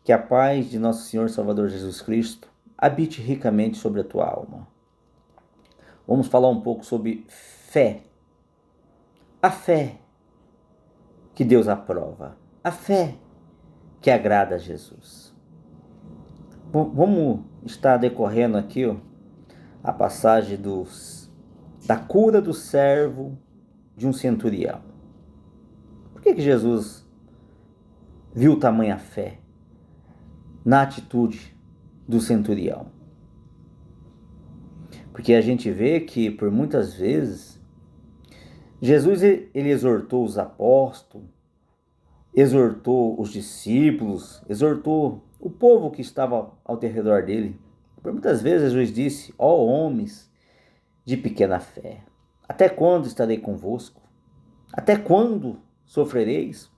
Que a paz de nosso Senhor Salvador Jesus Cristo habite ricamente sobre a tua alma. Vamos falar um pouco sobre fé. A fé que Deus aprova. A fé que agrada a Jesus. Vamos estar decorrendo aqui a passagem da cura do servo de um centurião. Por que Jesus viu tamanha fé na atitude do centurião? Porque a gente vê que por muitas vezes Jesus ele exortou os apóstolos, exortou os discípulos, exortou o povo que estava ao redor dele. Por muitas vezes Jesus disse: ó homens de pequena fé, até quando estarei convosco? Até quando sofrereis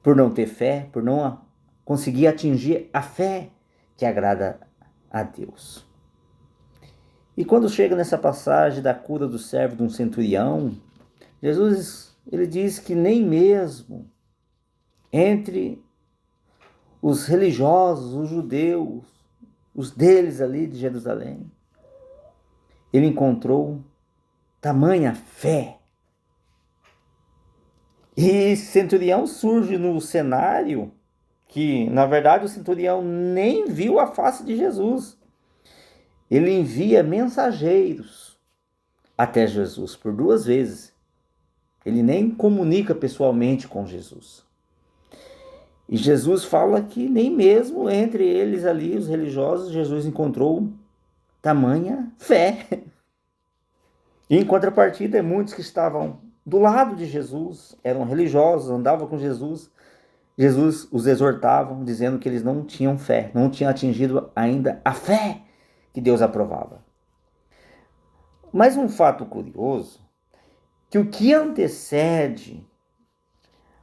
por não ter fé, por não conseguir atingir a fé que agrada a Deus? E quando chega nessa passagem da cura do servo de um centurião, Jesus ele diz que nem mesmo entre os religiosos, os judeus, os deles ali de Jerusalém, ele encontrou tamanha fé. E esse centurião surge no cenário que, na verdade, o centurião nem viu a face de Jesus. Ele envia mensageiros até Jesus por 2 vezes. Ele nem comunica pessoalmente com Jesus. E Jesus fala que nem mesmo entre eles ali, os religiosos, Jesus encontrou tamanha fé. E em contrapartida, muitos que estavam do lado de Jesus, eram religiosos, andavam com Jesus, Jesus os exortava, dizendo que eles não tinham fé, não tinham atingido ainda a fé que Deus aprovava. Mas um fato curioso, que o que antecede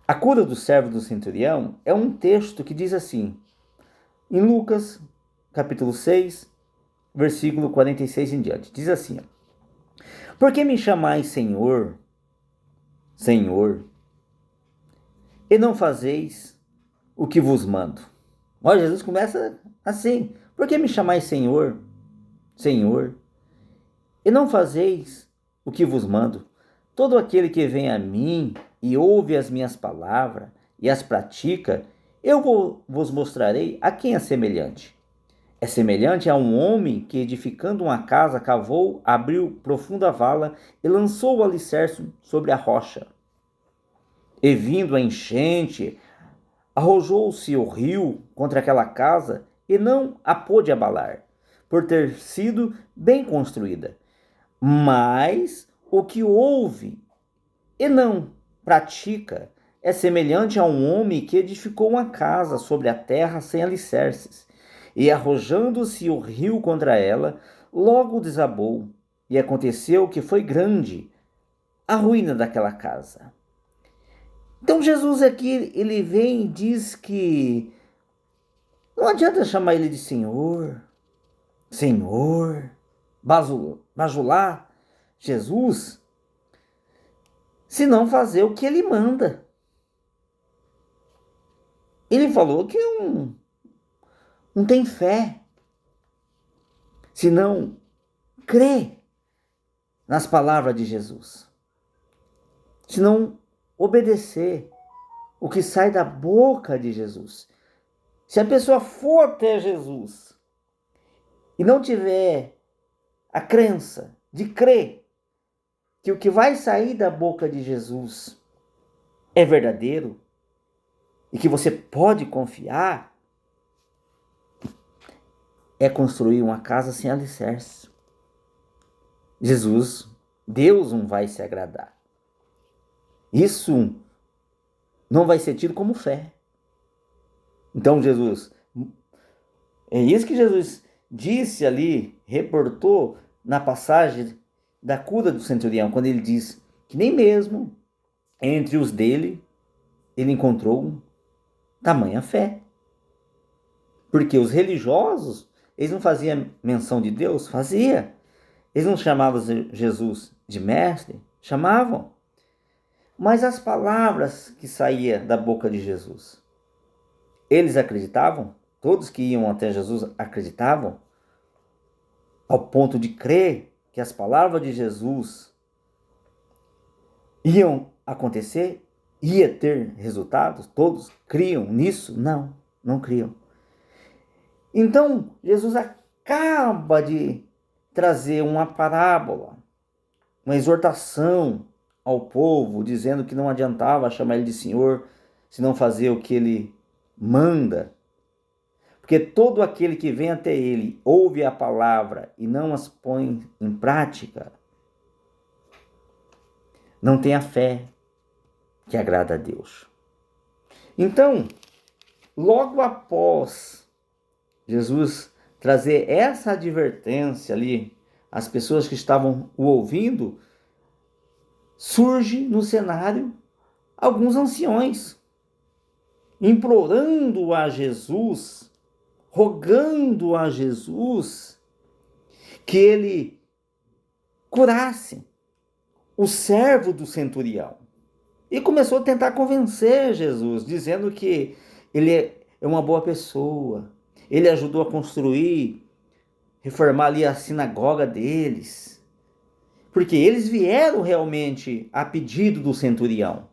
a cura do servo do centurião é um texto que diz assim, em Lucas, capítulo 6, versículo 46 em diante. Diz assim: por que me chamais Senhor, Senhor, e não fazeis o que vos mando? Olha, Jesus começa assim: por que me chamais Senhor, Senhor, e não fazeis o que vos mando? Todo aquele que vem a mim e ouve as minhas palavras e as pratica, eu vos mostrarei a quem é semelhante. É semelhante a um homem que, edificando uma casa, cavou, abriu profunda vala e lançou o alicerce sobre a rocha. E vindo a enchente, arrojou-se o rio contra aquela casa e não a pôde abalar, por ter sido bem construída. Mas o que ouve e não pratica é semelhante a um homem que edificou uma casa sobre a terra sem alicerces, e arrojando-se o rio contra ela, logo desabou, e aconteceu que foi grande a ruína daquela casa. Então Jesus aqui, ele vem e diz que não adianta chamar ele de Senhor, Senhor, bajular Jesus, se não fazer o que ele manda. Ele falou que não tem fé, se não crê nas palavras de Jesus, se não obedecer o que sai da boca de Jesus. Se a pessoa for até Jesus e não tiver a crença de crer que o que vai sair da boca de Jesus é verdadeiro e que você pode confiar, é construir uma casa sem alicerce. Jesus, Deus não vai se agradar. Isso não vai ser tido como fé. Então Jesus, é isso que Jesus disse ali, reportou na passagem da cura do centurião, quando ele diz que nem mesmo entre os dele ele encontrou tamanha fé. Porque os religiosos, eles não faziam menção de Deus? Fazia. Eles não chamavam Jesus de mestre? Chamavam. Mas as palavras que saíam da boca de Jesus, Eles acreditavam, todos que iam até Jesus acreditavam, ao ponto de crer que as palavras de Jesus iam acontecer, ia ter resultados. Todos criam nisso? Não, não criam. Então, Jesus acaba de trazer uma parábola, uma exortação ao povo, dizendo que não adiantava chamar ele de Senhor, se não fazer o que ele manda. Porque todo aquele que vem até ele, ouve a palavra e não as põe em prática, não tem a fé que agrada a Deus. Então, logo após Jesus trazer essa advertência ali às pessoas que estavam o ouvindo, surge no cenário alguns anciões, implorando a Jesus, rogando a Jesus que ele curasse o servo do centurião. E começou a tentar convencer Jesus, dizendo que ele é uma boa pessoa, ele ajudou a construir, reformar ali a sinagoga deles, porque eles vieram realmente a pedido do centurião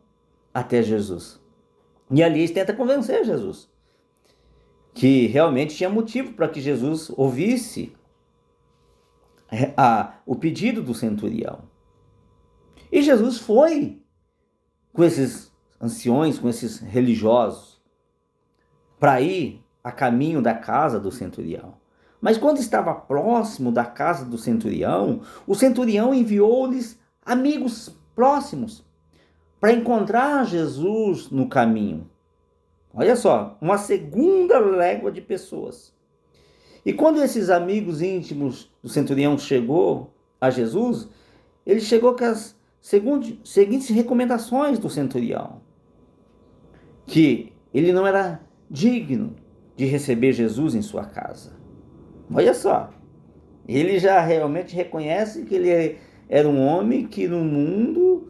até Jesus. E ali eles tentam convencer Jesus que realmente tinha motivo para que Jesus ouvisse o pedido do centurião. E Jesus foi com esses anciões, com esses religiosos, para ir a caminho da casa do centurião. Mas quando estava próximo da casa do centurião, o centurião enviou-lhes amigos próximos para encontrar Jesus no caminho. Olha só, uma segunda légua de pessoas. E quando esses amigos íntimos do centurião chegou a Jesus, ele chegou com as seguintes recomendações do centurião: que ele não era digno de receber Jesus em sua casa. Olha só, ele já realmente reconhece que ele era um homem que no mundo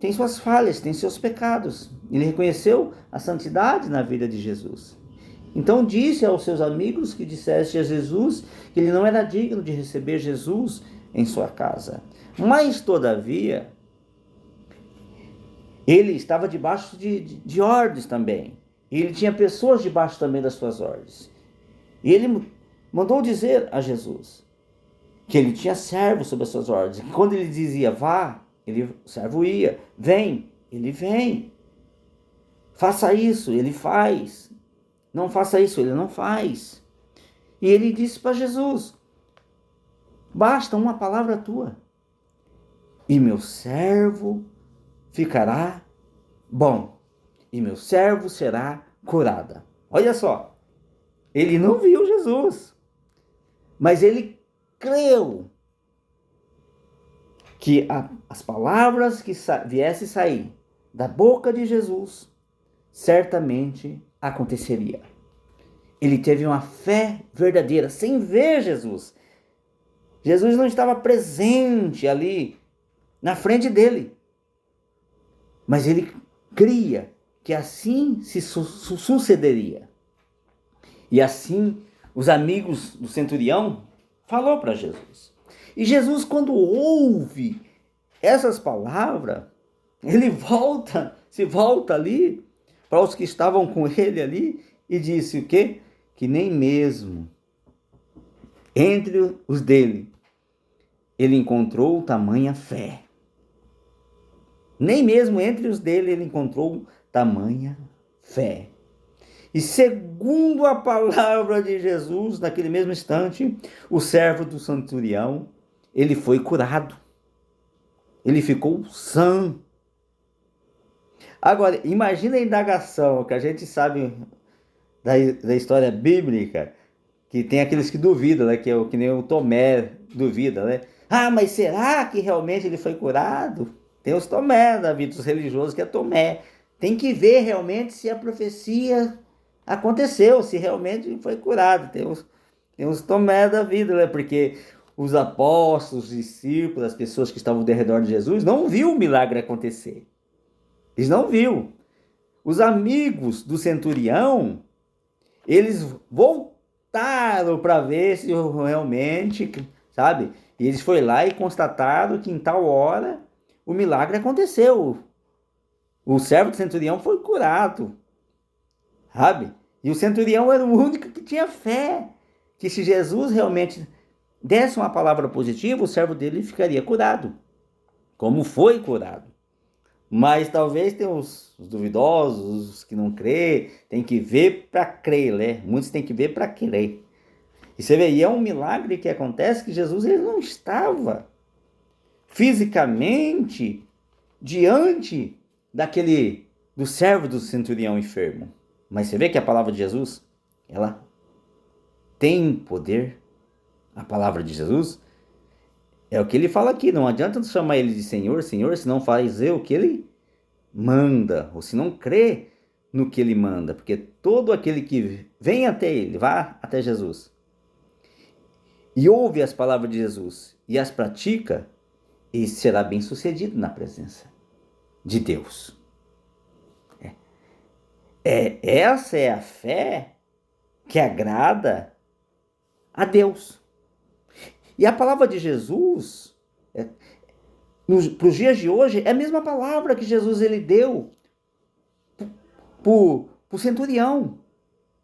tem suas falhas, tem seus pecados. Ele reconheceu a santidade na vida de Jesus. Então disse aos seus amigos que dissesse a Jesus que ele não era digno de receber Jesus em sua casa. Mas, todavia, ele estava debaixo de ordens também. E ele tinha pessoas debaixo também das suas ordens. E ele mandou dizer a Jesus que ele tinha servos sob as suas ordens. Que quando ele dizia vá, o servo ia. Vem, ele vem. Faça isso, ele faz. Não faça isso, ele não faz. E ele disse para Jesus: basta uma palavra tua, e meu servo ficará bom, e meu servo será curado. Olha só, ele não viu Jesus, mas ele creu que as palavras que viessem sair da boca de Jesus certamente aconteceria. Ele teve uma fé verdadeira, sem ver Jesus. Jesus não estava presente ali na frente dele, mas ele cria que assim se sucederia. E assim os amigos do centurião falou para Jesus. E Jesus, quando ouve essas palavras, ele se volta ali para os que estavam com ele ali e disse o quê? Que nem mesmo entre os dele ele encontrou tamanha fé. Nem mesmo entre os dele ele encontrou tamanha fé. E segundo a palavra de Jesus, naquele mesmo instante, o servo do centurião, ele foi curado. Ele ficou sã. Agora, imagina a indagação que a gente sabe da história bíblica, que tem aqueles que duvidam, né? Que nem o Tomé duvida, né? Ah, mas será que realmente ele foi curado? Tem os Tomé da vida dos religiosos, que é Tomé. Tem que ver realmente se a profecia aconteceu, se realmente foi curado. Tem os Tomé da vida, né? Porque os apóstolos, os discípulos, as pessoas que estavam ao redor de Jesus, não viu o milagre acontecer. Eles não viram. Os amigos do centurião Eles voltaram para ver se realmente, sabe? E eles foram lá e constataram que em tal hora o milagre aconteceu. O servo do centurião foi curado, sabe? E o centurião era o único que tinha fé que se Jesus realmente desse uma palavra positiva, o servo dele ficaria curado, como foi curado. Mas talvez tenha os duvidosos, os que não crê, tem que ver para crer, né? Muitos têm que ver para crer. E você vê, e é um milagre que acontece que Jesus ele não estava fisicamente diante do servo do centurião enfermo. Mas você vê que a palavra de Jesus, ela tem poder. A palavra de Jesus é o que ele fala aqui. Não adianta chamar ele de Senhor, Senhor, se não fazer o que ele manda, ou se não crê no que ele manda. Porque todo aquele que vem até ele, vá até Jesus, e ouve as palavras de Jesus e as pratica, ele será bem sucedido na presença de Deus. Essa é a fé que agrada a Deus. E a palavra de Jesus, para os dias de hoje, é a mesma palavra que Jesus ele deu para o centurião,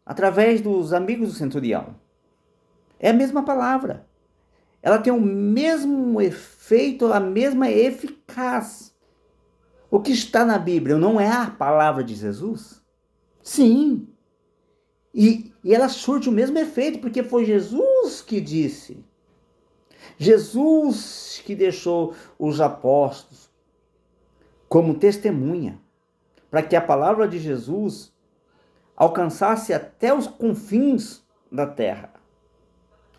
através dos amigos do centurião. É a mesma palavra. Ela tem o mesmo efeito, a mesma eficácia. O que está na Bíblia não é a palavra de Jesus? Sim. E ela surte o mesmo efeito, porque foi Jesus que disse. Jesus que deixou os apóstolos como testemunha, para que a palavra de Jesus alcançasse até os confins da terra,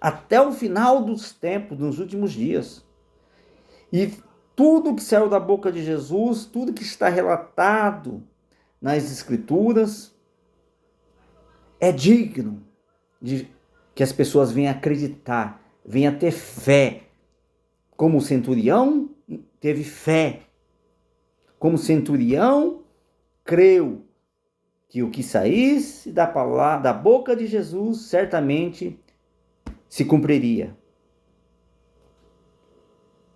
até o final dos tempos, nos últimos dias. E tudo que saiu da boca de Jesus, tudo que está relatado nas Escrituras, é digno de que as pessoas venham acreditar, venham ter fé. Como o centurião teve fé. Como o centurião creu que o que saísse da boca de Jesus certamente se cumpriria.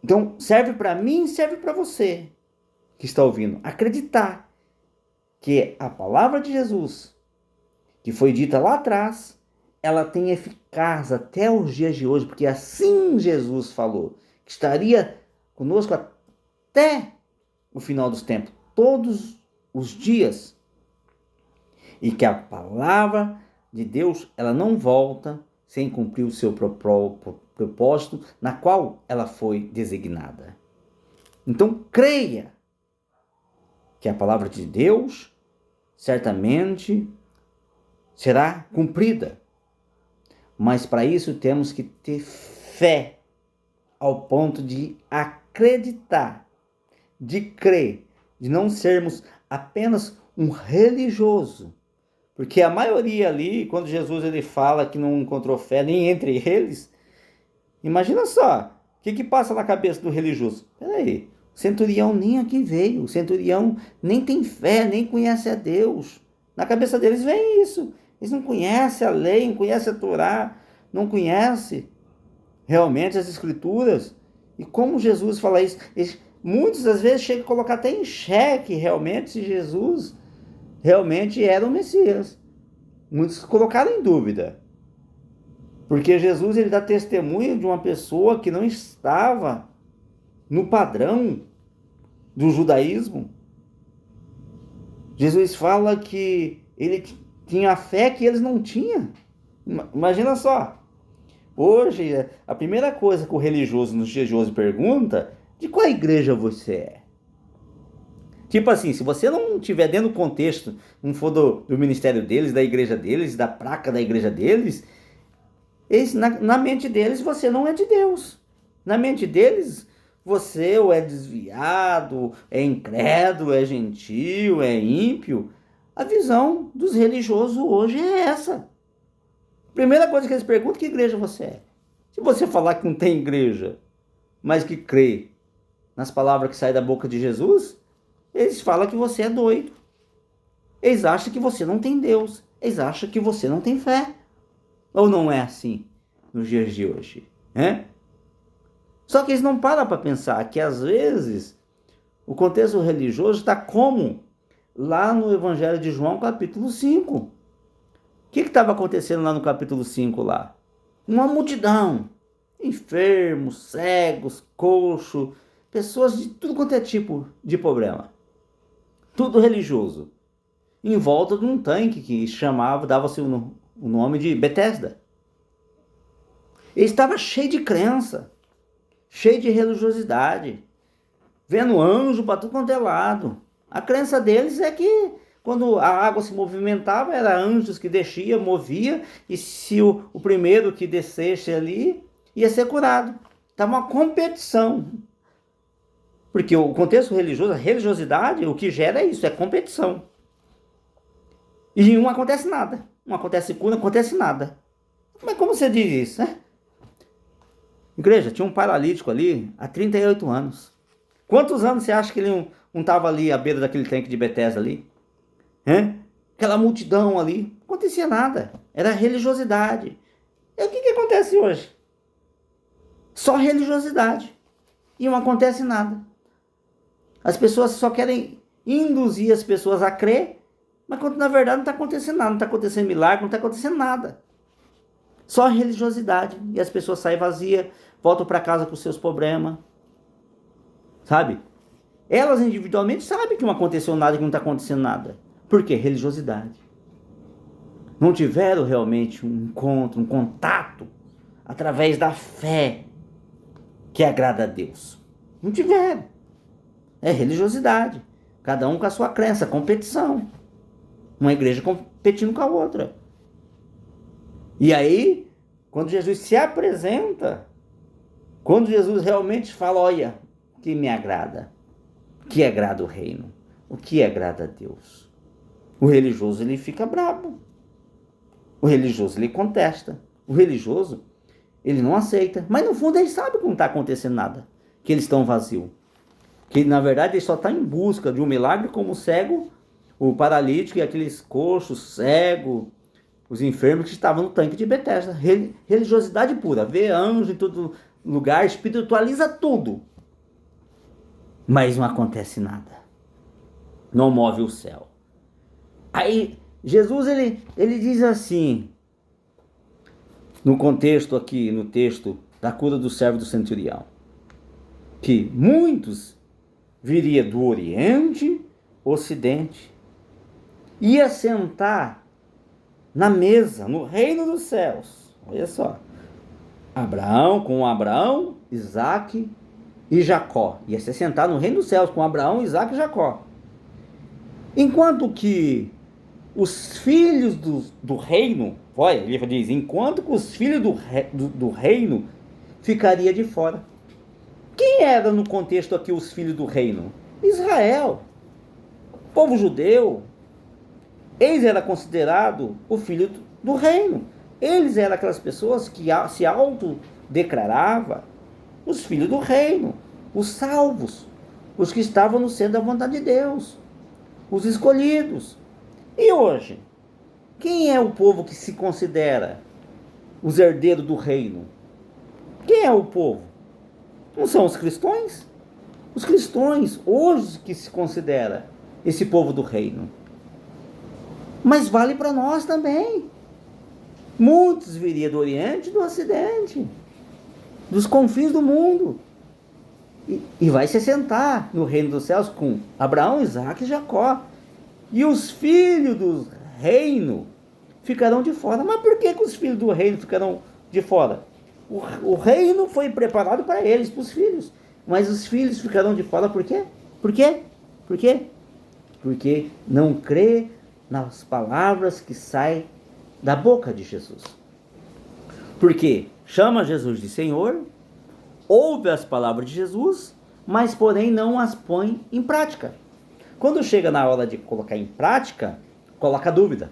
Então, serve para mim, serve para você que está ouvindo. Acreditar que a palavra de Jesus, que foi dita lá atrás, ela tem eficácia até os dias de hoje, porque assim Jesus falou, que estaria conosco até o final dos tempos, todos os dias. E que a palavra de Deus, ela não volta sem cumprir o seu propósito, na qual ela foi designada. Então, creia que a palavra de Deus certamente será cumprida. Mas para isso temos que ter fé ao ponto de acreditar, de crer, de não sermos apenas um religioso. Porque a maioria ali, quando Jesus ele fala que não encontrou fé nem entre eles, imagina só, o que passa na cabeça do religioso? Peraí, o centurião nem aqui veio, o centurião nem tem fé, nem conhece a Deus. Na cabeça deles vem isso. Eles não conhecem a lei, não conhecem a Torá, não conhecem realmente as Escrituras. E como Jesus fala isso, muitas das vezes chega a colocar até em xeque realmente se Jesus realmente era o Messias. Muitos colocaram em dúvida. Porque Jesus ele dá testemunho de uma pessoa que não estava no padrão do judaísmo. Jesus fala que ele tinha fé que eles não tinham. Imagina só. Hoje, a primeira coisa que o religioso nos dias de hoje pergunta, de qual igreja você é? Tipo assim, se você não estiver dentro do contexto, não for do ministério deles, da igreja deles, da placa da igreja deles, na mente deles você não é de Deus. Na mente deles, você ou é desviado, é incrédulo, é gentil, é ímpio. A visão dos religiosos hoje é essa. Primeira coisa que eles perguntam, que igreja você é? Se você falar que não tem igreja, mas que crê nas palavras que saem da boca de Jesus, eles falam que você é doido. Eles acham que você não tem Deus. eles acham que você não tem fé. Ou não é assim nos dias de hoje? Só que eles não param para pensar que às vezes o contexto religioso está como lá no Evangelho de João, capítulo 5. O que estava acontecendo lá no capítulo 5 lá? Uma multidão, enfermos, cegos, coxos, pessoas de tudo quanto é tipo de problema. Tudo religioso. Em volta de um tanque que dava-se o nome de Betesda. Ele estava cheio de crença, cheio de religiosidade, vendo anjo para tudo quanto é lado. A crença deles é que quando a água se movimentava, era anjos que descia, movia, e se o primeiro que descesse ali, ia ser curado. Estava uma competição. Porque o contexto religioso, a religiosidade, o que gera é isso, é competição. E não acontece nada. Não acontece cura, não acontece nada. Mas como você diz isso, né? Igreja, tinha um paralítico ali há 38 anos. Quantos anos você acha que ele não estava ali à beira daquele tanque de Betesda ali? Aquela multidão ali. Não acontecia nada. Era religiosidade. E o que acontece hoje? Só religiosidade. E não acontece nada. As pessoas só querem induzir as pessoas a crer, mas quando na verdade não está acontecendo nada. Não está acontecendo milagre, não está acontecendo nada. Só religiosidade. E as pessoas saem vazias, voltam para casa com seus problemas. Sabe? Elas individualmente sabem que não aconteceu nada, que não está acontecendo nada. Por quê? Religiosidade. Não tiveram realmente um encontro, um contato, através da fé que agrada a Deus. Não tiveram. É religiosidade. Cada um com a sua crença, competição. Uma igreja competindo com a outra. E aí, quando Jesus se apresenta, quando Jesus realmente fala, olha, o que me agrada, o que agrada o reino, o que agrada a Deus, o religioso ele fica bravo, o religioso ele contesta, o religioso ele não aceita, mas no fundo ele sabe que não está acontecendo nada, que eles estão vazios, que na verdade ele só está em busca de um milagre como o cego, o paralítico e aqueles coxos, cego, os enfermos que estavam no tanque de Betesda. Religiosidade pura, vê anjo em todo lugar, espiritualiza tudo, mas não acontece nada, não move o céu. Aí Jesus ele diz assim, no contexto aqui, no texto da cura do servo do centurião, que muitos viria do Oriente, Ocidente, ia sentar na mesa, no reino dos céus. Olha só, com Abraão, Isaac e Jacó. Ia se sentar no reino dos céus com Abraão, Isaac e Jacó. Enquanto que os filhos do reino, olha, ele diz, enquanto que os filhos do reino ficaria de fora. Quem era no contexto aqui os filhos do reino? Israel, povo judeu. Eles eram considerados o filho do reino. Eles eram aquelas pessoas que se autodeclaravam os filhos do reino, os salvos, os que estavam no centro da vontade de Deus, os escolhidos. E hoje, quem é o povo que se considera os herdeiros do reino? Quem é o povo? Não são os cristãos? Os cristãos hoje que se considera esse povo do reino. Mas vale para nós também. Muitos viriam do Oriente e do Ocidente, dos confins do mundo, e vai se sentar no reino dos céus com Abraão, Isaac e Jacó. E os filhos do reino ficarão de fora. Mas por que os filhos do reino ficarão de fora? O reino foi preparado para eles, para os filhos. Mas os filhos ficarão de fora por quê? Por quê? Por quê? Porque não crê nas palavras que saem da boca de Jesus. Porque chama Jesus de Senhor, ouve as palavras de Jesus, mas porém não as põe em prática. Quando chega na hora de colocar em prática, coloca dúvida.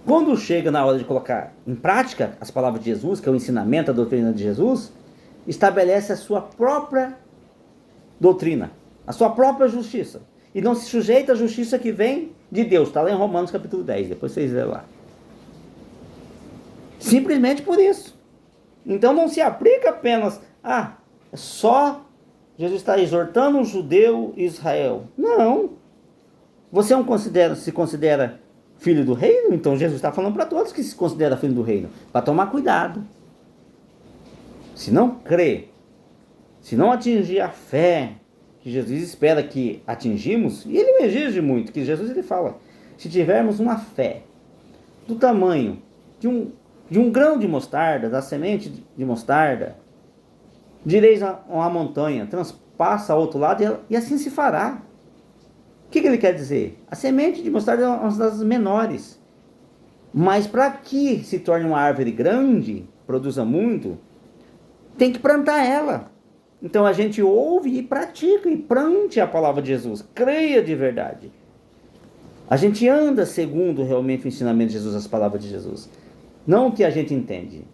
Quando chega na hora de colocar em prática as palavras de Jesus, que é o ensinamento, a doutrina de Jesus, estabelece a sua própria doutrina, a sua própria justiça. E não se sujeita à justiça que vem de Deus. Está lá em Romanos capítulo 10, depois vocês lêem lá. Simplesmente por isso. Então não se aplica apenas, só Jesus está exortando um judeu e Israel. Não. Você se considera filho do reino? Então Jesus está falando para todos que se considera filho do reino. Para tomar cuidado. Se não crer, se não atingir a fé que Jesus espera que atingimos, e ele exige muito, que Jesus ele fala, se tivermos uma fé do tamanho de um grão de mostarda, da semente de mostarda, direis a uma montanha, transpassa ao outro lado e assim se fará. O que ele quer dizer? A semente de mostarda é uma das menores. Mas para que se torne uma árvore grande, produza muito, tem que plantar ela. Então a gente ouve e pratica e plante a palavra de Jesus. Creia de verdade. A gente anda segundo realmente o ensinamento de Jesus, as palavras de Jesus. Não o que a gente entende.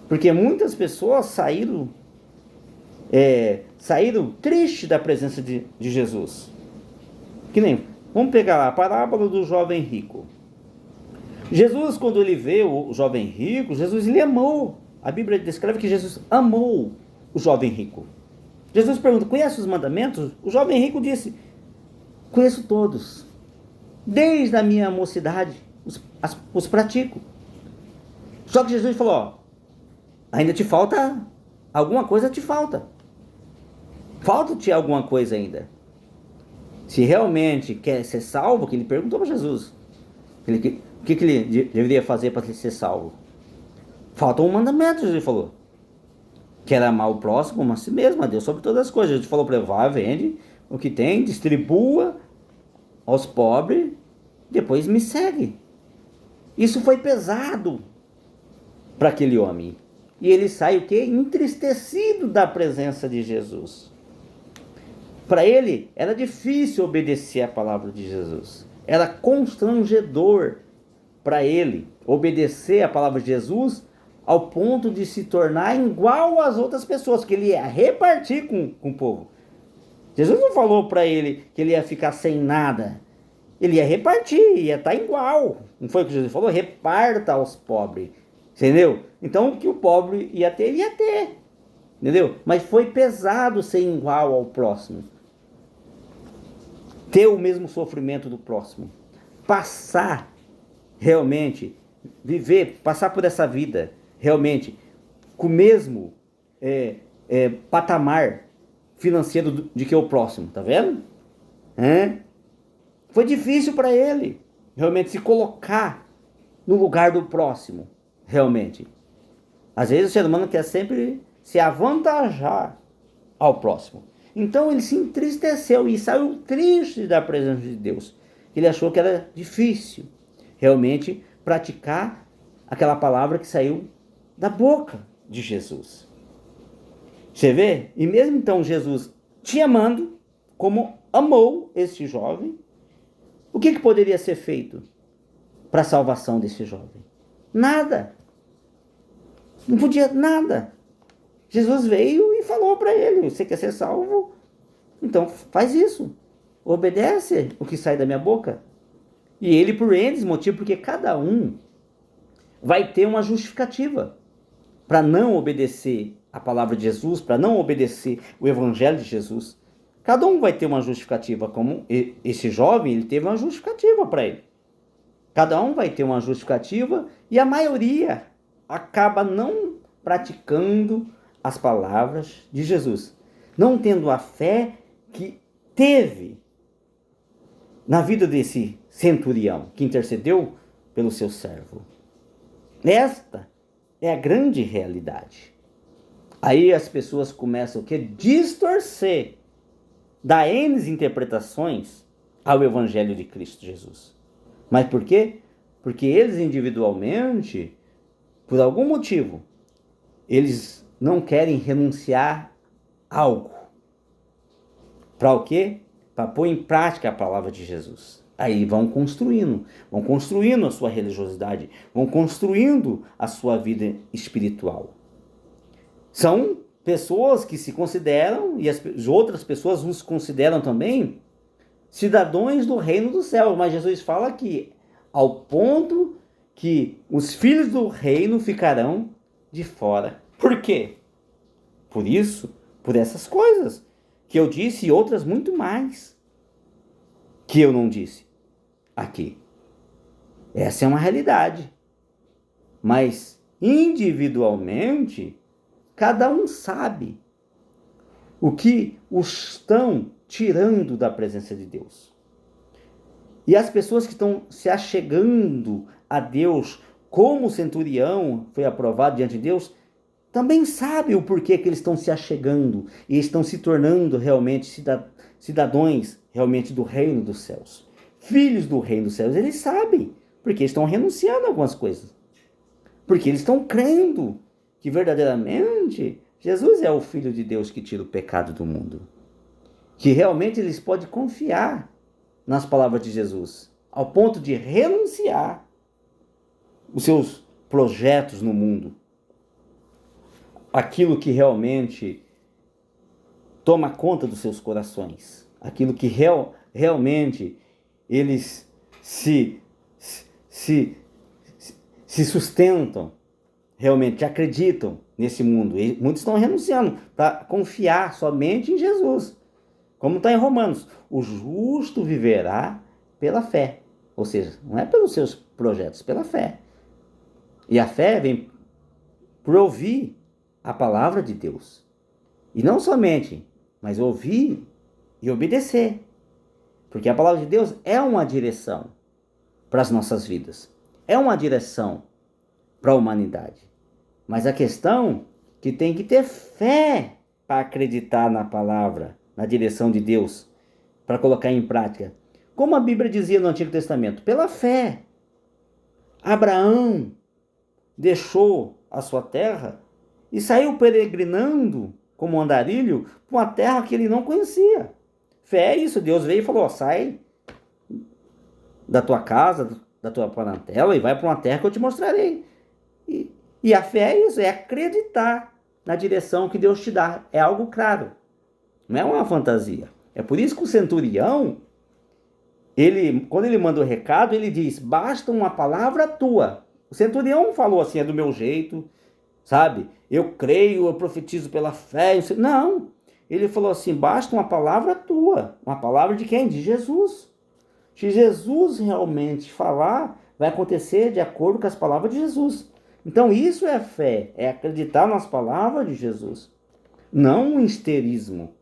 Porque muitas pessoas saíram tristes da presença de Jesus. Que nem, vamos pegar lá a parábola do jovem rico. Jesus, quando ele vê o jovem rico, Jesus ele amou. A Bíblia descreve que Jesus amou o jovem rico. Jesus pergunta, conhece os mandamentos? O jovem rico disse, conheço todos. Desde a minha mocidade, os pratico. Só que Jesus falou, ainda te falta, alguma coisa te falta. Falta-te alguma coisa ainda. Se realmente quer ser salvo, que ele perguntou para Jesus, o que ele deveria fazer para ser salvo? Falta um mandamento, Jesus falou. Que era amar o próximo como a si mesmo, a Deus sobre todas as coisas. Jesus falou para ele, vá, vende o que tem, distribua aos pobres, depois me segue. Isso foi pesado para aquele homem. E ele sai o quê? Entristecido da presença de Jesus. Para ele, era difícil obedecer a palavra de Jesus. Era constrangedor para ele obedecer a palavra de Jesus ao ponto de se tornar igual às outras pessoas, que ele ia repartir com o povo. Jesus não falou para ele que ele ia ficar sem nada. Ele ia repartir, ia estar igual. Não foi o que Jesus falou? Reparta aos pobres. Entendeu? Então o que o pobre ia ter, ele ia ter. Entendeu? Mas foi pesado ser igual ao próximo. Ter o mesmo sofrimento do próximo. Passar realmente, passar por essa vida realmente com o mesmo patamar financeiro de que o próximo. Tá vendo? Foi difícil para ele realmente se colocar no lugar do próximo. Realmente. Às vezes o ser humano quer sempre se avantajar ao próximo. Então ele se entristeceu e saiu triste da presença de Deus. Ele achou que era difícil realmente praticar aquela palavra que saiu da boca de Jesus. Você vê? E mesmo então Jesus te amando, como amou este jovem, o que poderia ser feito para a salvação desse jovem? Nada. Não podia nada. Jesus veio e falou para ele, você quer ser salvo? Então faz isso. Obedece o que sai da minha boca. E ele, por N motivos, porque cada um vai ter uma justificativa para não obedecer a palavra de Jesus, para não obedecer o evangelho de Jesus. Cada um vai ter uma justificativa, como esse jovem, ele teve uma justificativa para ele. Cada um vai ter uma justificativa e a maioria acaba não praticando as palavras de Jesus, não tendo a fé que teve na vida desse centurião que intercedeu pelo seu servo. Esta é a grande realidade. Aí as pessoas começam a distorcer, dar N interpretações ao evangelho de Cristo Jesus. Mas por quê? Porque eles individualmente, por algum motivo, eles não querem renunciar a algo. Para o quê? Para pôr em prática a palavra de Jesus. Aí vão construindo a sua religiosidade, vão construindo a sua vida espiritual. São pessoas que se consideram, e as outras pessoas os consideram também, cidadãos do reino dos céus. Mas Jesus fala que ao ponto que os filhos do reino ficarão de fora. Por quê? Por isso, por essas coisas que eu disse e outras muito mais que eu não disse aqui. Essa é uma realidade. Mas individualmente, cada um sabe o que os estão tirando da presença de Deus. E as pessoas que estão se achegando a Deus, como o centurião foi aprovado diante de Deus, também sabem o porquê que eles estão se achegando e estão se tornando realmente cidadãos realmente do reino dos céus. Filhos do reino dos céus, eles sabem, porque estão renunciando a algumas coisas. Porque eles estão crendo que verdadeiramente Jesus é o Filho de Deus que tira o pecado do mundo. Que realmente eles podem confiar nas palavras de Jesus, ao ponto de renunciar os seus projetos no mundo. Aquilo que realmente toma conta dos seus corações. Aquilo que realmente eles se sustentam, realmente acreditam nesse mundo. E muitos estão renunciando para confiar somente em Jesus. Como está em Romanos, o justo viverá pela fé. Ou seja, não é pelos seus projetos, pela fé. E a fé vem por ouvir a palavra de Deus. E não somente, mas ouvir e obedecer. Porque a palavra de Deus é uma direção para as nossas vidas. É uma direção para a humanidade. Mas a questão é que tem que ter fé para acreditar na palavra, na direção de Deus, para colocar em prática. Como a Bíblia dizia no Antigo Testamento, pela fé. Abraão deixou a sua terra e saiu peregrinando como andarilho para uma terra que ele não conhecia. Fé é isso, Deus veio e falou, sai da tua casa, da tua parentela e vai para uma terra que eu te mostrarei. E a fé é isso, é acreditar na direção que Deus te dá. É algo claro, não é uma fantasia. É por isso que o centurião, quando ele manda o recado, ele diz, basta uma palavra tua. O centurião falou assim, é do meu jeito, sabe? Eu creio, eu profetizo pela fé. Não, ele falou assim, basta uma palavra tua. Uma palavra de quem? De Jesus. Se Jesus realmente falar, vai acontecer de acordo com as palavras de Jesus. Então isso é fé, é acreditar nas palavras de Jesus. Não um histerismo.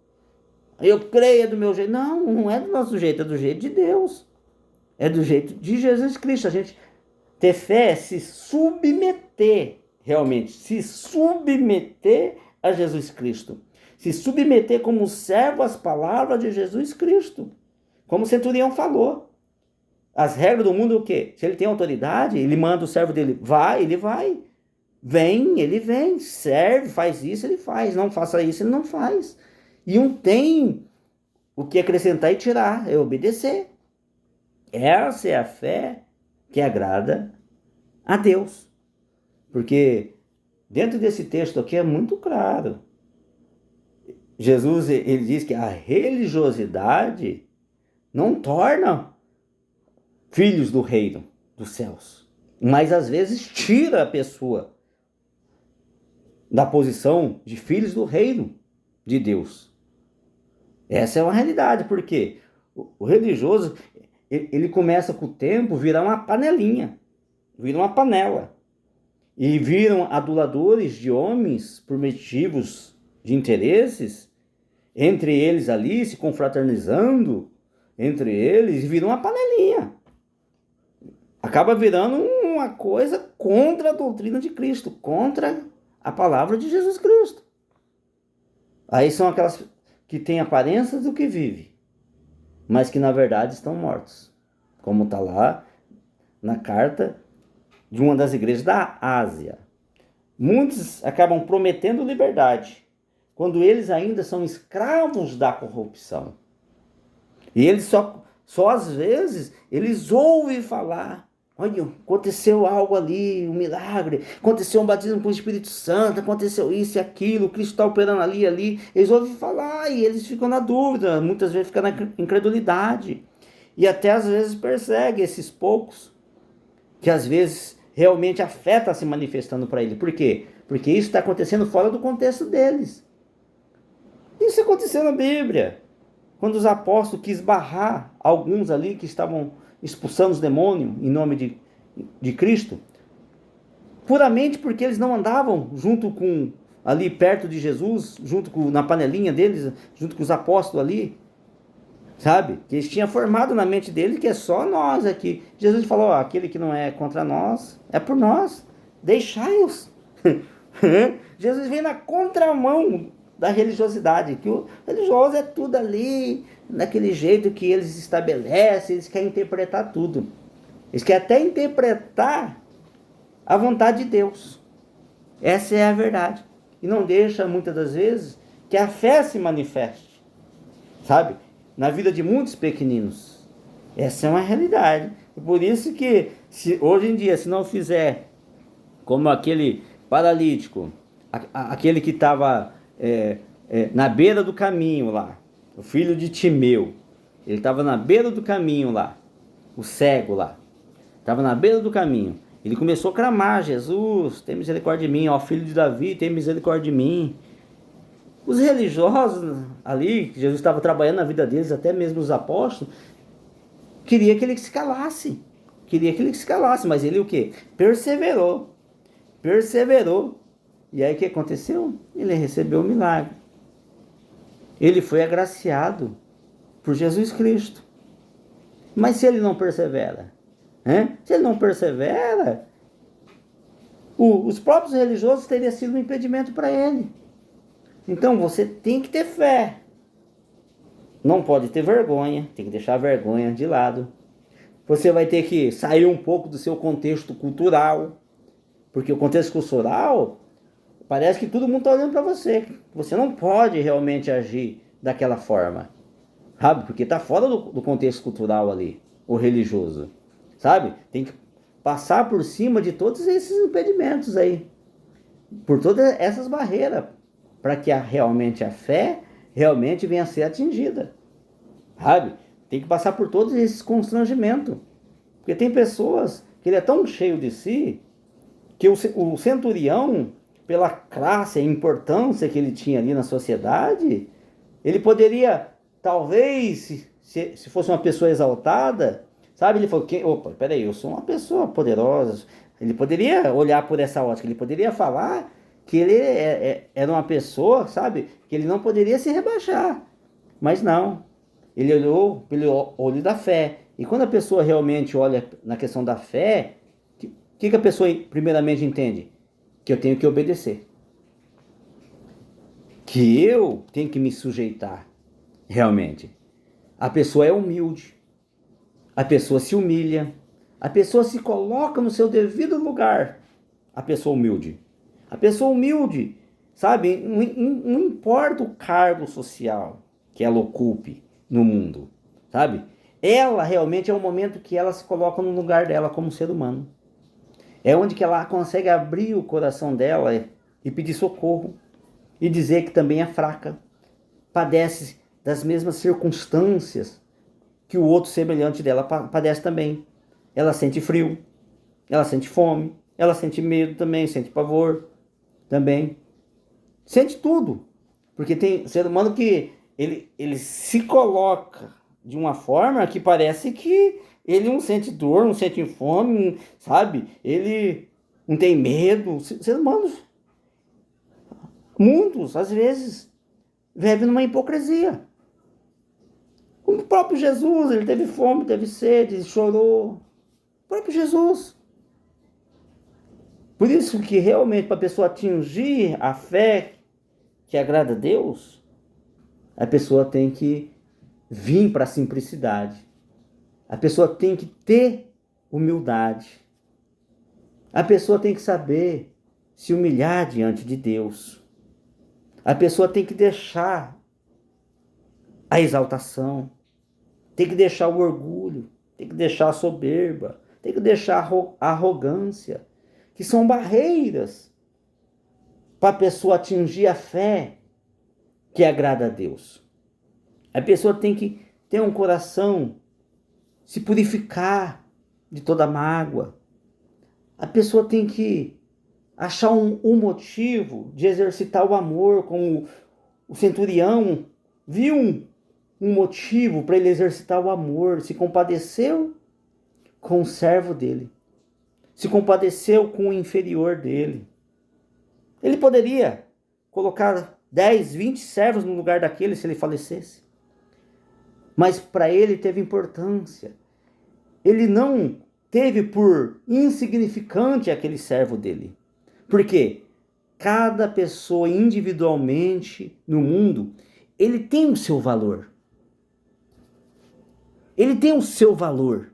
Eu creio, é do meu jeito. Não, não é do nosso jeito, é do jeito de Deus. É do jeito de Jesus Cristo. A gente ter fé é se submeter, realmente, se submeter a Jesus Cristo. Se submeter como servo às palavras de Jesus Cristo. Como o centurião falou. As regras do mundo é o quê? Se ele tem autoridade, ele manda o servo dele, vai, ele vai. Vem, ele vem. Serve, faz isso, ele faz. Não faça isso, ele não faz. E não tem o que acrescentar e tirar, é obedecer. Essa é a fé que agrada a Deus. Porque dentro desse texto aqui é muito claro. Jesus, ele diz que a religiosidade não torna filhos do reino dos céus, mas às vezes tira a pessoa da posição de filhos do reino de Deus. Essa é uma realidade, porque o religioso, ele começa com o tempo virar uma panelinha, vira uma panela, e viram aduladores de homens por motivos de interesses, entre eles ali se confraternizando, entre eles, e viram uma panelinha. Acaba virando uma coisa contra a doutrina de Cristo, contra a palavra de Jesus Cristo. Aí são aquelas que têm aparência do que vive, mas que na verdade estão mortos. Como está lá na carta de uma das igrejas da Ásia. Muitos acabam prometendo liberdade, quando eles ainda são escravos da corrupção. E eles só às vezes, eles ouvem falar Olha, aconteceu algo ali, um milagre, aconteceu um batismo com o Espírito Santo, aconteceu isso e aquilo, o Cristo está operando ali, ali. Eles ouvem falar e eles ficam na dúvida, muitas vezes ficam na incredulidade. E até às vezes persegue esses poucos, que às vezes realmente a fé está se manifestando para ele. Por quê? Porque isso está acontecendo fora do contexto deles. Isso aconteceu na Bíblia. Quando os apóstolos quis barrar alguns ali que estavam expulsando os demônios em nome de Cristo, puramente porque eles não andavam junto com, ali perto de Jesus, junto com, na panelinha deles, junto com os apóstolos ali, sabe? Que eles tinham formado na mente deles que é só nós aqui. Jesus falou, ó, aquele que não é contra nós, é por nós, deixai-os. Jesus vem na contramão da religiosidade, que o religioso é tudo ali, daquele jeito que eles estabelecem, eles querem interpretar tudo. Eles querem até interpretar a vontade de Deus. Essa é a verdade. E não deixa, muitas das vezes, que a fé se manifeste, sabe? Na vida de muitos pequeninos. Essa é uma realidade. E por isso que, hoje em dia, se não fizer como aquele paralítico, aquele que estava na beira do caminho lá, o filho de Timeu, ele estava na beira do caminho lá, o cego lá, estava na beira do caminho. Ele começou a clamar, Jesus, tem misericórdia de mim, ó filho de Davi, tem misericórdia de mim. Os religiosos ali, que Jesus estava trabalhando na vida deles, até mesmo os apóstolos, queria que ele se calasse. Queria que ele se calasse, mas ele o quê? Perseverou. Perseverou. E aí o que aconteceu? Ele recebeu o milagre. Ele foi agraciado por Jesus Cristo. Mas se ele não persevera, se ele não persevera, os próprios religiosos teriam sido um impedimento para ele. Então você tem que ter fé. Não pode ter vergonha, tem que deixar a vergonha de lado. Você vai ter que sair um pouco do seu contexto cultural, porque o contexto cultural parece que todo mundo está olhando para você. Você não pode realmente agir daquela forma, sabe? Porque está fora do contexto cultural ali, o religioso, sabe? Tem que passar por cima de todos esses impedimentos aí, por todas essas barreiras, para que realmente a fé realmente venha a ser atingida, sabe? Tem que passar por todos esses constrangimentos, porque tem pessoas que ele é tão cheio de si, que o centurião, pela classe e importância que ele tinha ali na sociedade, ele poderia, talvez, se fosse uma pessoa exaltada, sabe? Ele falou, opa, peraí, eu sou uma pessoa poderosa. Ele poderia olhar por essa ótica, ele poderia falar que ele era uma pessoa, sabe? Que ele não poderia se rebaixar. Mas não, ele olhou pelo olho da fé. E quando a pessoa realmente olha na questão da fé, o que a pessoa primeiramente entende? Que eu tenho que obedecer. Que eu tenho que me sujeitar, realmente. A pessoa é humilde. A pessoa se humilha. A pessoa se coloca no seu devido lugar. A pessoa humilde. A pessoa humilde, sabe? Não importa o cargo social que ela ocupe no mundo, sabe? Ela realmente é o momento que ela se coloca no lugar dela como ser humano. É onde que ela consegue abrir o coração dela e pedir socorro. E dizer que também é fraca. Padece das mesmas circunstâncias que o outro semelhante dela padece também. Ela sente frio, ela sente fome, ela sente medo também, sente pavor também. Sente tudo. Porque tem ser humano que ele se coloca de uma forma que parece que ele não sente dor, não sente fome, sabe? Ele não tem medo. Ser humanos, muitos, às vezes, vivem numa hipocrisia. Como o próprio Jesus, ele teve fome, teve sede, chorou. O próprio Jesus. Por isso que realmente para a pessoa atingir a fé que agrada a Deus, a pessoa tem que vir para a simplicidade. A pessoa tem que ter humildade. A pessoa tem que saber se humilhar diante de Deus. A pessoa tem que deixar a exaltação, tem que deixar o orgulho, tem que deixar a soberba, tem que deixar a arrogância, que são barreiras para a pessoa atingir a fé que agrada a Deus. A pessoa tem que ter um coração, se purificar de toda mágoa. A pessoa tem que achar um motivo de exercitar o amor, como o centurião viu um motivo para ele exercitar o amor, se compadeceu com o servo dele, se compadeceu com o inferior dele. Ele poderia colocar 10, 20 servos no lugar daquele se ele falecesse. Mas para ele teve importância. Ele não teve por insignificante aquele servo dele. Por quê? Cada pessoa individualmente no mundo, ele tem o seu valor. Ele tem o seu valor.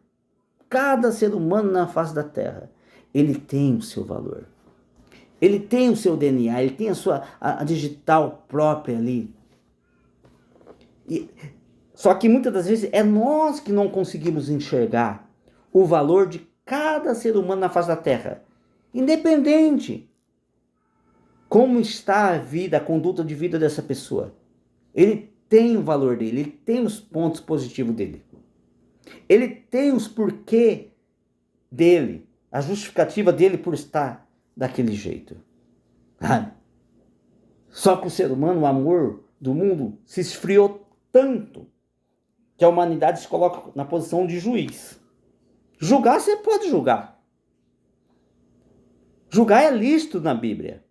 Cada ser humano na face da terra, ele tem o seu valor. Ele tem o seu DNA, ele tem a digital própria ali. Só que muitas das vezes é nós que não conseguimos enxergar o valor de cada ser humano na face da terra. Independente como está a vida, a conduta de vida dessa pessoa. Ele tem o valor dele, ele tem os pontos positivos dele. Ele tem os porquê dele, a justificativa dele por estar daquele jeito. Só que o ser humano, o amor do mundo, se esfriou tanto que a humanidade se coloca na posição de juiz. Julgar, você pode julgar. Julgar é lícito na Bíblia.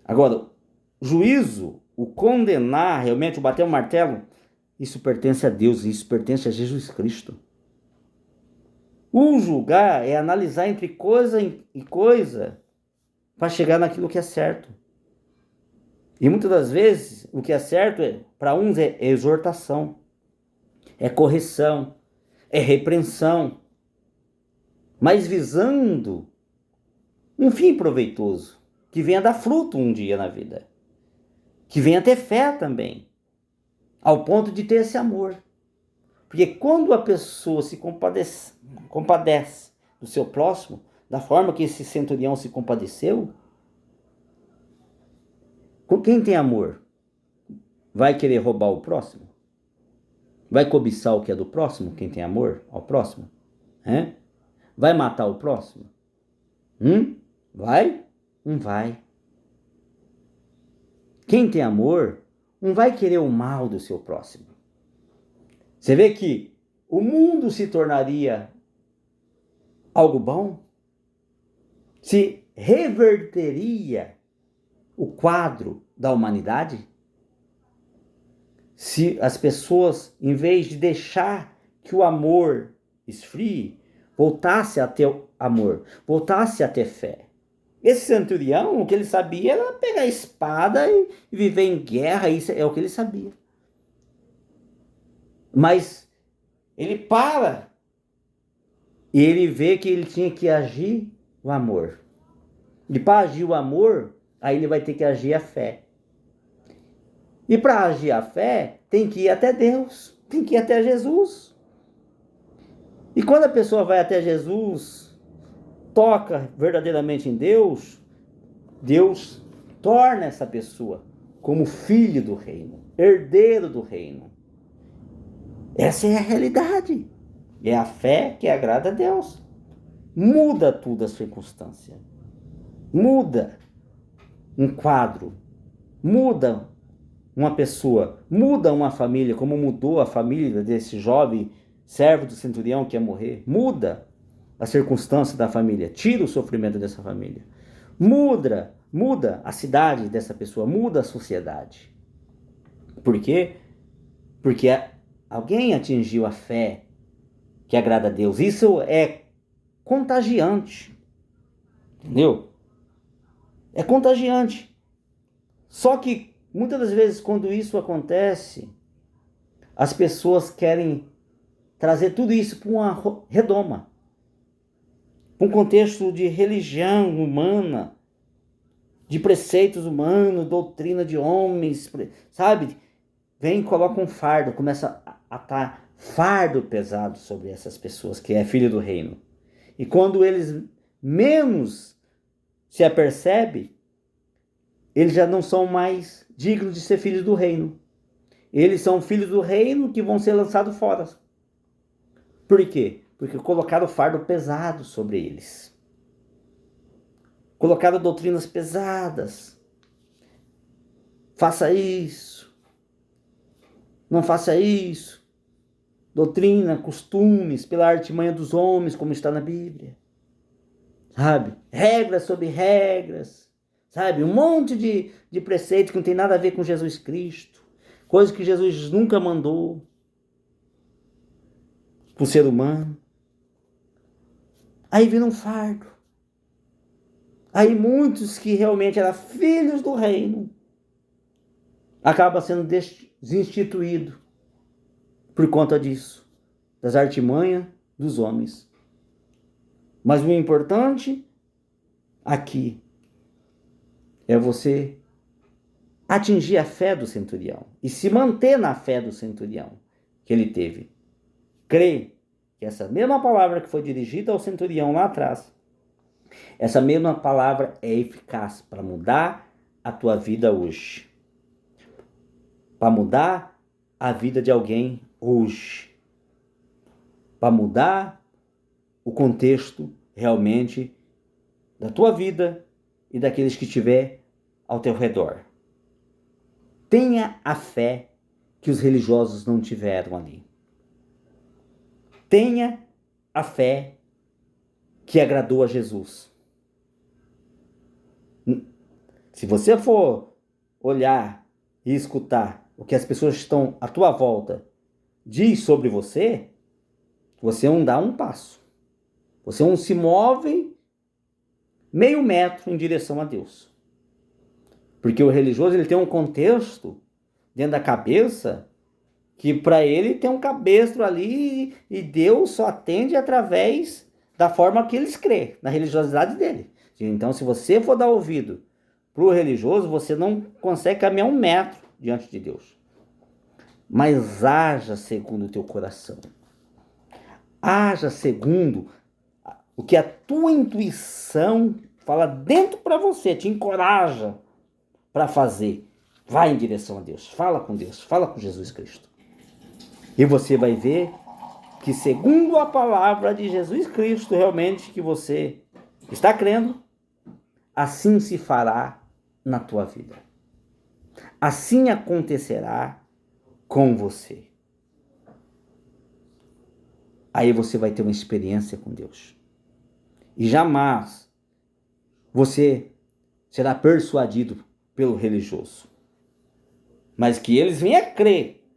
Agora, juízo, o condenar, realmente, o bater o martelo, isso pertence a Deus, isso pertence a Jesus Cristo. O julgar é analisar entre coisa e coisa para chegar naquilo que é certo. E muitas das vezes, o que é certo para uns é exortação, é correção, é repreensão, mas visando um fim proveitoso, que venha dar fruto um dia na vida, que venha ter fé também, ao ponto de ter esse amor. Porque quando a pessoa se compadece do seu próximo, da forma que esse centurião se compadeceu, com quem tem amor, vai querer roubar o próximo? Vai cobiçar o que é do próximo, quem tem amor ao próximo? Vai matar o próximo? Vai? Não vai. Quem tem amor não vai querer o mal do seu próximo. Você vê que o mundo se tornaria algo bom? Se reverteria o quadro da humanidade? Se as pessoas, em vez de deixar que o amor esfrie, voltasse a ter amor, voltasse a ter fé. Esse centurião, o que ele sabia era pegar a espada e viver em guerra, isso é o que ele sabia. Mas ele para e ele vê que ele tinha que agir o amor. E para agir o amor, aí ele vai ter que agir a fé. E para agir a fé, tem que ir até Deus, tem que ir até Jesus. E quando a pessoa vai até Jesus, toca verdadeiramente em Deus, Deus torna essa pessoa como filho do reino, herdeiro do reino. Essa é a realidade. É a fé que agrada a Deus. Muda tudo a circunstância. Muda um quadro. Muda uma pessoa. Muda uma família, como mudou a família desse jovem servo do centurião que ia morrer. Muda a circunstância da família. Tira o sofrimento dessa família. Muda a cidade dessa pessoa. Muda a sociedade. Por quê? Porque alguém atingiu a fé que agrada a Deus. Isso é contagiante. Entendeu? É contagiante. Só que muitas das vezes quando isso acontece, as pessoas querem trazer tudo isso para uma redoma. Para um contexto de religião humana, de preceitos humanos, doutrina de homens, sabe? Vem e coloca um fardo, começa a estar fardo pesado sobre essas pessoas, que é filho do reino. E quando eles menos se apercebem, eles já não são mais dignos de ser filhos do reino. Eles são filhos do reino que vão ser lançados fora. Por quê? Porque colocaram o fardo pesado sobre eles. Colocaram doutrinas pesadas. Faça isso. Não faça isso. Doutrina, costumes, pela artimanha dos homens, como está na Bíblia. Sabe? Regras sobre regras. Sabe? Um monte de preceitos que não tem nada a ver com Jesus Cristo. Coisas que Jesus nunca mandou para o ser humano. Aí vira um fardo. Aí muitos que realmente eram filhos do reino acabam sendo desinstituídos por conta disso, das artimanhas dos homens. Mas o importante aqui é você atingir a fé do centurião e se manter na fé do centurião que ele teve. Crer que essa mesma palavra que foi dirigida ao centurião lá atrás, essa mesma palavra é eficaz para mudar a tua vida hoje. Para mudar a vida de alguém hoje. Para mudar o contexto realmente da tua vida e daqueles que estiver ao teu redor. Tenha a fé que os religiosos não tiveram ali. Tenha a fé que agradou a Jesus. Se você for olhar e escutar o que as pessoas que estão à tua volta diz sobre você, você não dá um passo. Você não se move meio metro em direção a Deus. Porque o religioso ele tem um contexto dentro da cabeça que para ele tem um cabestro ali e Deus só atende através da forma que eles crêem, na religiosidade dele. Então, se você for dar ouvido para o religioso, você não consegue caminhar um metro diante de Deus. Mas haja segundo o teu coração. Haja segundo o que a tua intuição fala dentro para você, te encoraja para fazer. Vai em direção a Deus, fala com Deus, fala com Jesus Cristo. E você vai ver que segundo a palavra de Jesus Cristo, realmente que você está crendo, assim se fará na tua vida. Assim acontecerá com você. Aí você vai ter uma experiência com Deus. E jamais você será persuadido pelo religioso. Mas que eles venham a crer.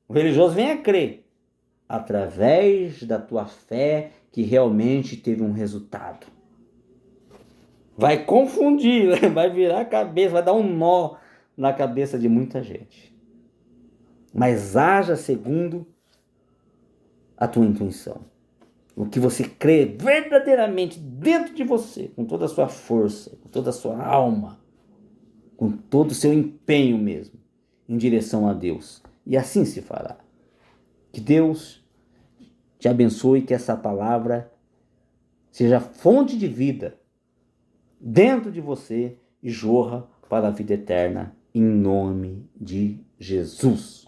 O religioso venha a crer. Através da tua fé que realmente teve um resultado. Vai confundir, vai virar a cabeça, vai dar um nó na cabeça de muita gente. Mas haja segundo a tua intuição. O que você crê verdadeiramente dentro de você, com toda a sua força, com toda a sua alma, com todo o seu empenho mesmo, em direção a Deus. E assim se fará. Que Deus te abençoe, que essa palavra seja fonte de vida dentro de você e jorra para a vida eterna, em nome de Jesus.